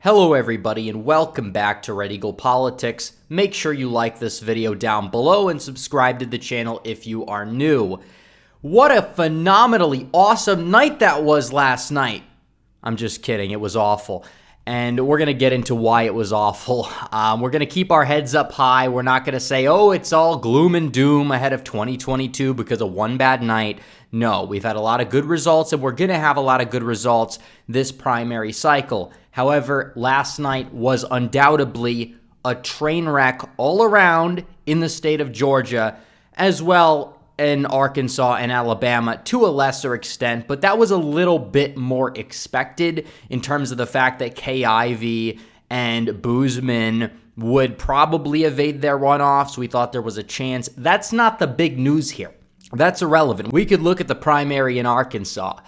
Hello everybody and welcome back to Red Eagle Politics. Make sure you like this video down below and subscribe to the channel if you are new. What a phenomenally awesome night that was last night. I'm just kidding, it was awful. And we're going to get into why it was awful. We're going to keep our heads up high. We're not going to say, oh, it's all gloom and doom ahead of 2022 because of one bad night. No, we've had a lot of good results and we're going to have a lot of good results this primary cycle. However, last night was undoubtedly a train wreck all around in the state of Georgia, as well in Arkansas and Alabama to a lesser extent, but that was a little bit more expected in terms of the fact that Kay Ivey and Boozman would probably evade their runoffs. We thought there was a chance. That's not the big news here. That's irrelevant. We could look at the primary in Arkansas.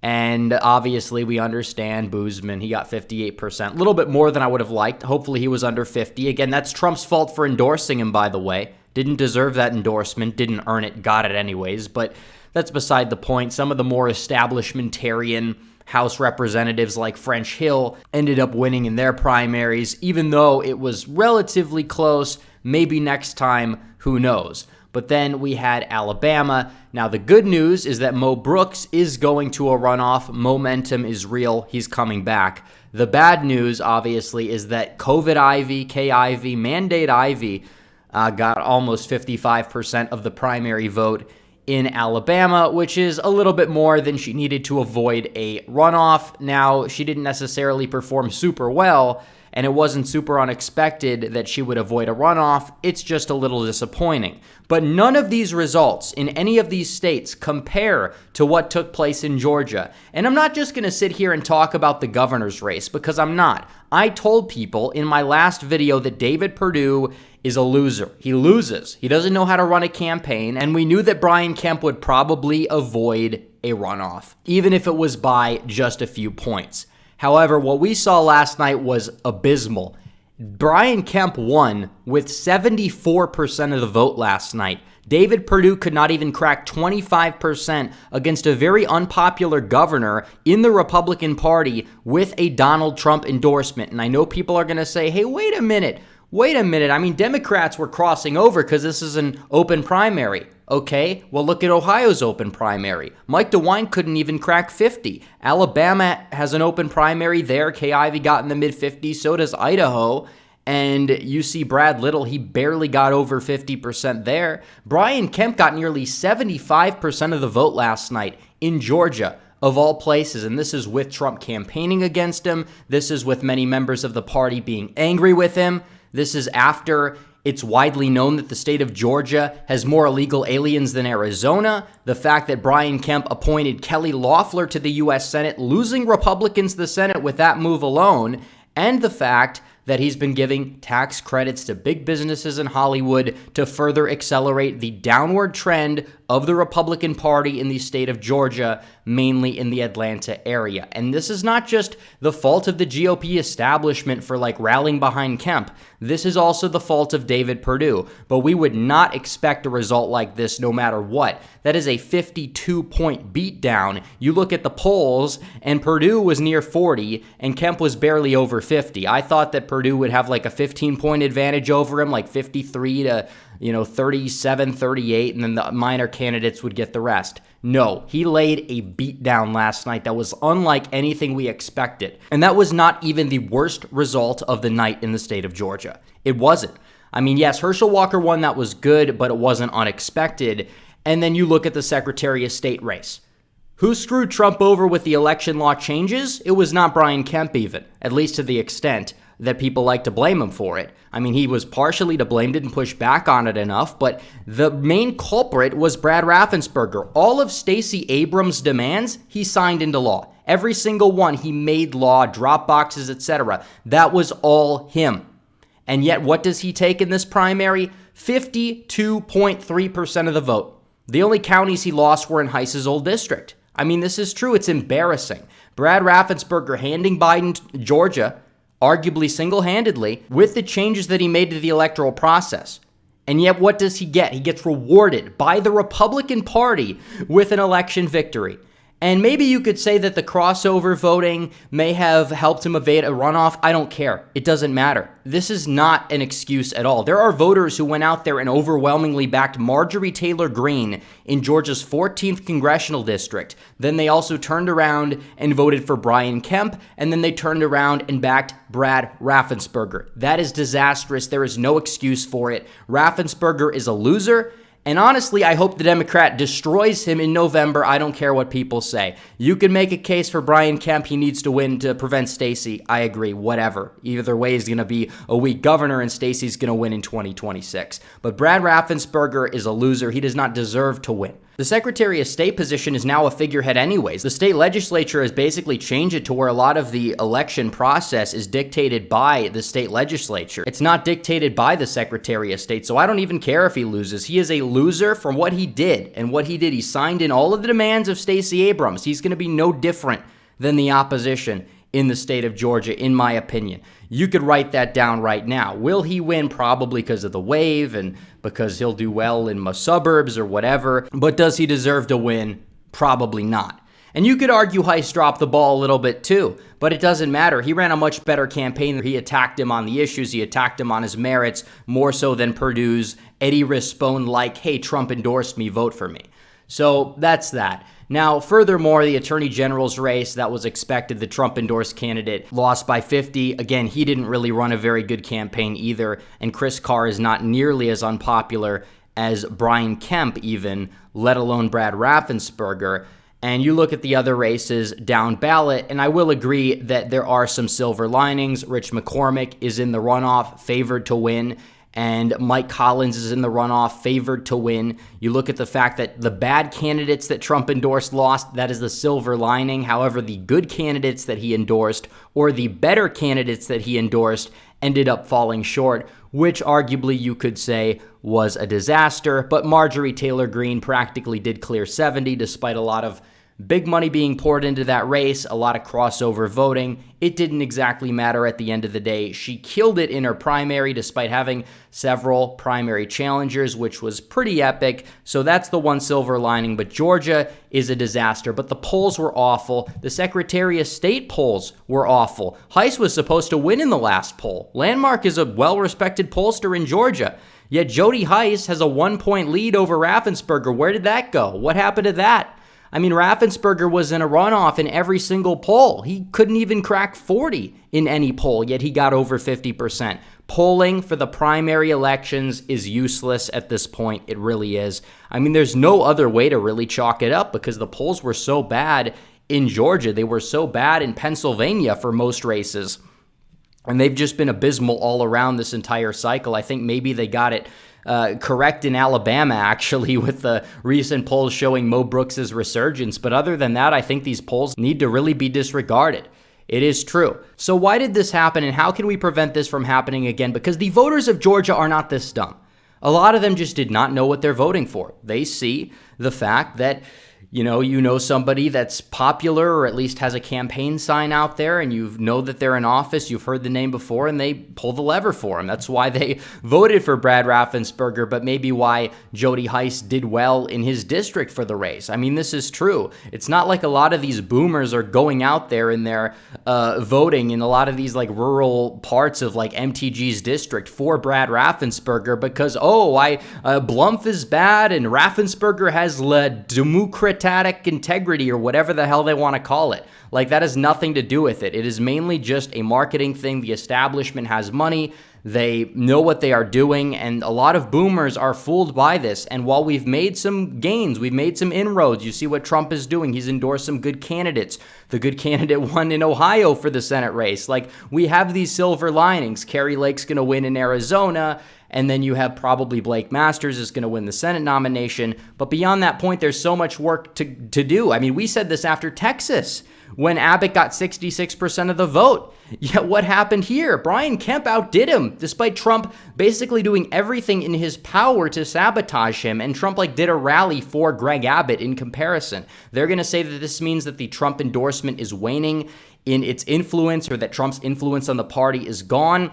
And obviously, we understand Boozman. He got 58%, a little bit more than I would have liked. Hopefully, he was under 50. Again, that's Trump's fault for endorsing him, by the way. Didn't deserve that endorsement, didn't earn it, got it anyways. But that's beside the point. Some of the more establishmentarian House representatives like French Hill ended up winning in their primaries, even though it was relatively close. Maybe next time, who knows? But then we had Alabama. Now, the good news is that Mo Brooks is going to a runoff. Momentum is real. He's coming back. The bad news, obviously, is that COVID Ivey, Kay Ivey, Mandate Ivey got almost 55% of the primary vote in Alabama, which is a little bit more than she needed to avoid a runoff. Now, she didn't necessarily perform super well, and it wasn't super unexpected that she would avoid a runoff. It's just a little disappointing. But none of these results in any of these states compare to what took place in Georgia. And I'm not just going to sit here and talk about the governor's race, because I'm not. I told people in my last video that David Perdue is a loser. He loses. He doesn't know how to run a campaign, and we knew that Brian Kemp would probably avoid a runoff, even if it was by just a few points. However, what we saw last night was abysmal. Brian Kemp won with 74% of the vote last night. David Perdue could not even crack 25% against a very unpopular governor in the Republican Party with a Donald Trump endorsement. And I know people are going to say, hey, wait a minute. I mean, Democrats were crossing over because this is an open primary. Okay, well, look at Ohio's open primary. Mike DeWine couldn't even crack 50. Alabama has an open primary there. Kay Ivey got in the mid-50s. So does Idaho. And you see Brad Little, he barely got over 50% there. Brian Kemp got nearly 75% of the vote last night in Georgia, of all places. And this is with Trump campaigning against him. This is with many members of the party being angry with him. This is after it's widely known that the state of Georgia has more illegal aliens than Arizona. The fact that Brian Kemp appointed Kelly Loeffler to the U.S. Senate, losing Republicans the Senate with that move alone, and the fact that he's been giving tax credits to big businesses in Hollywood to further accelerate the downward trend of the Republican Party in the state of Georgia, mainly in the Atlanta area. And this is not just the fault of the GOP establishment for rallying behind Kemp. This is also the fault of David Perdue. But we would not expect a result like this no matter what. That is a 52-point beatdown. You look at the polls, and Perdue was near 40, and Kemp was barely over 50. I thought that Perdue would have a 15-point advantage over him, 53 to 37, 38, and then the minor candidates would get the rest. No, he laid a beatdown last night that was unlike anything we expected. And that was not even the worst result of the night in the state of Georgia. It wasn't. I mean, yes, Herschel Walker won, that was good, but it wasn't unexpected. And then you look at the Secretary of State race. Who screwed Trump over with the election law changes? It was not Brian Kemp even, at least to the extent that people like to blame him for it. I mean, he was partially to blame, didn't push back on it enough, but the main culprit was Brad Raffensperger. All of Stacey Abrams' demands, he signed into law. Every single one, he made law, drop boxes, etc. That was all him. And yet, what does he take in this primary? 52.3% of the vote. The only counties he lost were in Heiss's old district. I mean, this is true. It's embarrassing. Brad Raffensperger handing Biden Georgia, arguably single-handedly, with the changes that he made to the electoral process. And yet, what does he get? He gets rewarded by the Republican Party with an election victory. And maybe you could say that the crossover voting may have helped him evade a runoff. I don't care. It doesn't matter. This is not an excuse at all. There are voters who went out there and overwhelmingly backed Marjorie Taylor Greene in Georgia's 14th congressional district. Then they also turned around and voted for Brian Kemp, and then they turned around and backed Brad Raffensperger. That is disastrous. There is no excuse for it. Raffensperger is a loser. And honestly, I hope the Democrat destroys him in November. I don't care what people say. You can make a case for Brian Kemp. He needs to win to prevent Stacey. I agree, whatever. Either way, he's going to be a weak governor, and Stacey's going to win in 2026. But Brad Raffensperger is a loser. He does not deserve to win. The Secretary of State position is now a figurehead anyways. The state legislature has basically changed it to where a lot of the election process is dictated by the state legislature. It's not dictated by the Secretary of State, so I don't even care if he loses. He is a loser from what he did, and what he did, he signed in all of the demands of Stacey Abrams. He's going to be no different than the opposition in the state of Georgia, in my opinion. You could write that down right now. Will he win? Probably because of the wave and because he'll do well in my suburbs or whatever. But does he deserve to win? Probably not. And you could argue Heiss dropped the ball a little bit too, but it doesn't matter. He ran a much better campaign. He attacked him on the issues. He attacked him on his merits, more so than Purdue's Eddie Rispone like, hey, Trump endorsed me, vote for me. So that's that. Now, furthermore, the Attorney General's race that was expected, the Trump-endorsed candidate lost by 50. Again, he didn't really run a very good campaign either, and Chris Carr is not nearly as unpopular as Brian Kemp even, let alone Brad Raffensperger. And you look at the other races down ballot, and I will agree that there are some silver linings. Rich McCormick is in the runoff, favored to win. And Mike Collins is in the runoff, favored to win. You look at the fact that the bad candidates that Trump endorsed lost, that is the silver lining. However, the good candidates that he endorsed, or the better candidates that he endorsed, ended up falling short, which arguably you could say was a disaster. But Marjorie Taylor Greene practically did clear 70, despite a lot of big money being poured into that race, a lot of crossover voting. It didn't exactly matter at the end of the day. She killed it in her primary despite having several primary challengers, which was pretty epic. So that's the one silver lining. But Georgia is a disaster. But the polls were awful. The Secretary of State polls were awful. Heiss was supposed to win in the last poll. Landmark is a well-respected pollster in Georgia. Yet Jody Heiss has a 1-point lead over Raffensperger. Where did that go? What happened to that? I mean, Raffensperger was in a runoff in every single poll. He couldn't even crack 40 in any poll, yet he got over 50%. Polling for the primary elections is useless at this point. It really is. I mean, there's no other way to really chalk it up because the polls were so bad in Georgia. They were so bad in Pennsylvania for most races. And they've just been abysmal all around this entire cycle. I think maybe they got it correct in Alabama, actually, with the recent polls showing Mo Brooks' resurgence. But other than that, I think these polls need to really be disregarded. It is true. So why did this happen, and how can we prevent this from happening again? Because the voters of Georgia are not this dumb. A lot of them just did not know what they're voting for. They see the fact that you know somebody that's popular or at least has a campaign sign out there and you know that they're in office, you've heard the name before, and they pull the lever for him. That's why they voted for Brad Raffensperger, but maybe why Jody Heiss did well in his district for the race. I mean, this is true. It's not like a lot of these boomers are going out there and they're voting in a lot of these like rural parts of like MTG's district for Brad Raffensperger because, Blumph is bad and Raffensperger has democratic integrity or whatever the hell they want to call it. Like, that has nothing to do with it. It is mainly just a marketing thing. The establishment has money. They know what they are doing, and a lot of boomers are fooled by this. And while we've made some gains, we've made some inroads, you see what Trump is doing. He's endorsed some good candidates. The good candidate won in Ohio for the Senate race. Like, we have these silver linings. Kari Lake's going to win in Arizona, and then you have probably Blake Masters is going to win the Senate nomination. But beyond that point, there's so much work to do. I mean, we said this after Texas when Abbott got 66% of the vote. Yet what happened here? Brian Kemp outdid him, despite Trump basically doing everything in his power to sabotage him. And Trump did a rally for Greg Abbott in comparison. They're going to say that this means that the Trump endorsement is waning in its influence, or that Trump's influence on the party is gone.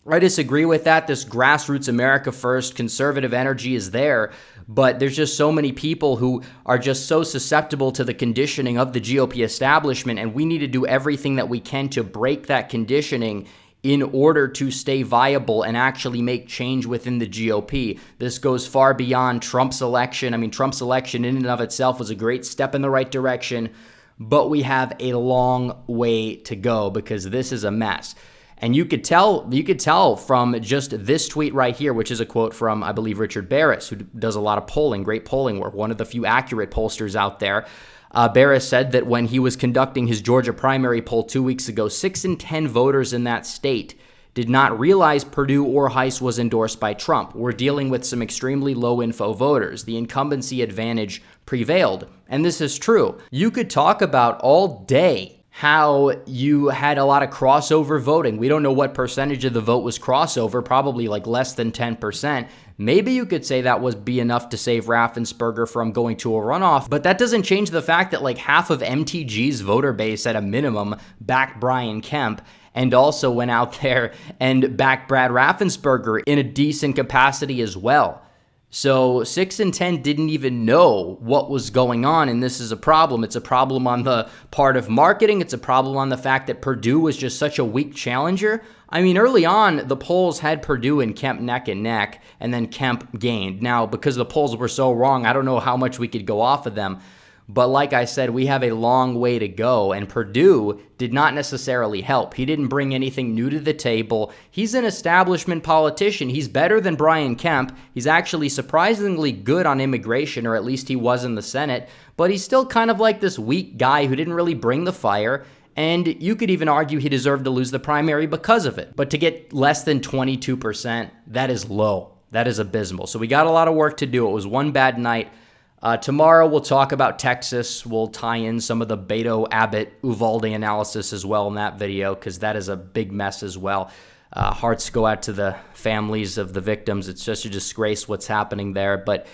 I disagree with that. This grassroots America first conservative energy is there, but there's just so many people who are just so susceptible to the conditioning of the GOP establishment, and we need to do everything that we can to break that conditioning in order to stay viable and actually make change within the GOP. This goes far beyond Trump's election. I mean, Trump's election in and of itself was a great step in the right direction, but we have a long way to go because this is a mess. And you could tell from just this tweet right here, which is a quote from, I believe, Richard Barris, who does a lot of polling, great polling work, one of the few accurate pollsters out there. Barris said that when he was conducting his Georgia primary poll 2 weeks ago, 6 in 10 voters in that state did not realize Perdue or Heiss was endorsed by Trump. We're dealing with some extremely low info voters. The incumbency advantage prevailed. And this is true. You could talk about all day how you had a lot of crossover voting. We don't know what percentage of the vote was crossover, probably like less than 10%. Maybe you could say that would be enough to save Raffensperger from going to a runoff, but that doesn't change the fact that like half of MTG's voter base at a minimum backed Brian Kemp and also went out there and backed Brad Raffensperger in a decent capacity as well. So 6 in 10 didn't even know what was going on, and this is a problem. It's a problem on the part of marketing. It's a problem on the fact that Perdue was just such a weak challenger. I mean, early on, the polls had Perdue and Kemp neck and neck, and then Kemp gained. Now, because the polls were so wrong, I don't know how much we could go off of them. But like I said, we have a long way to go, and Perdue did not necessarily help. He didn't bring anything new to the table. He's an establishment politician. He's better than Brian Kemp. He's actually surprisingly good on immigration, or at least he was in the Senate, but he's still kind of like this weak guy who didn't really bring the fire, and you could even argue he deserved to lose the primary because of it. But to get less than 22%, that is low. That is abysmal. So we got a lot of work to do. It was one bad night. Tomorrow we'll talk about Texas. We'll tie in some of the Beto, Abbott, Uvalde analysis as well in that video because that is a big mess as well. Hearts go out to the families of the victims. It's just a disgrace what's happening there. But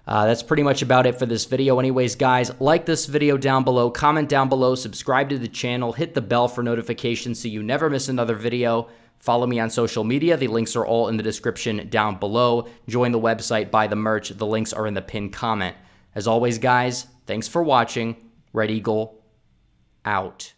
that's pretty much about it for this video. Anyways, guys, like this video down below, comment down below, subscribe to the channel, hit the bell for notifications so you never miss another video. Follow me on social media. The links are all in the description down below. Join the website, buy the merch. The links are in the pinned comment. As always, guys, thanks for watching. Red Eagle, out.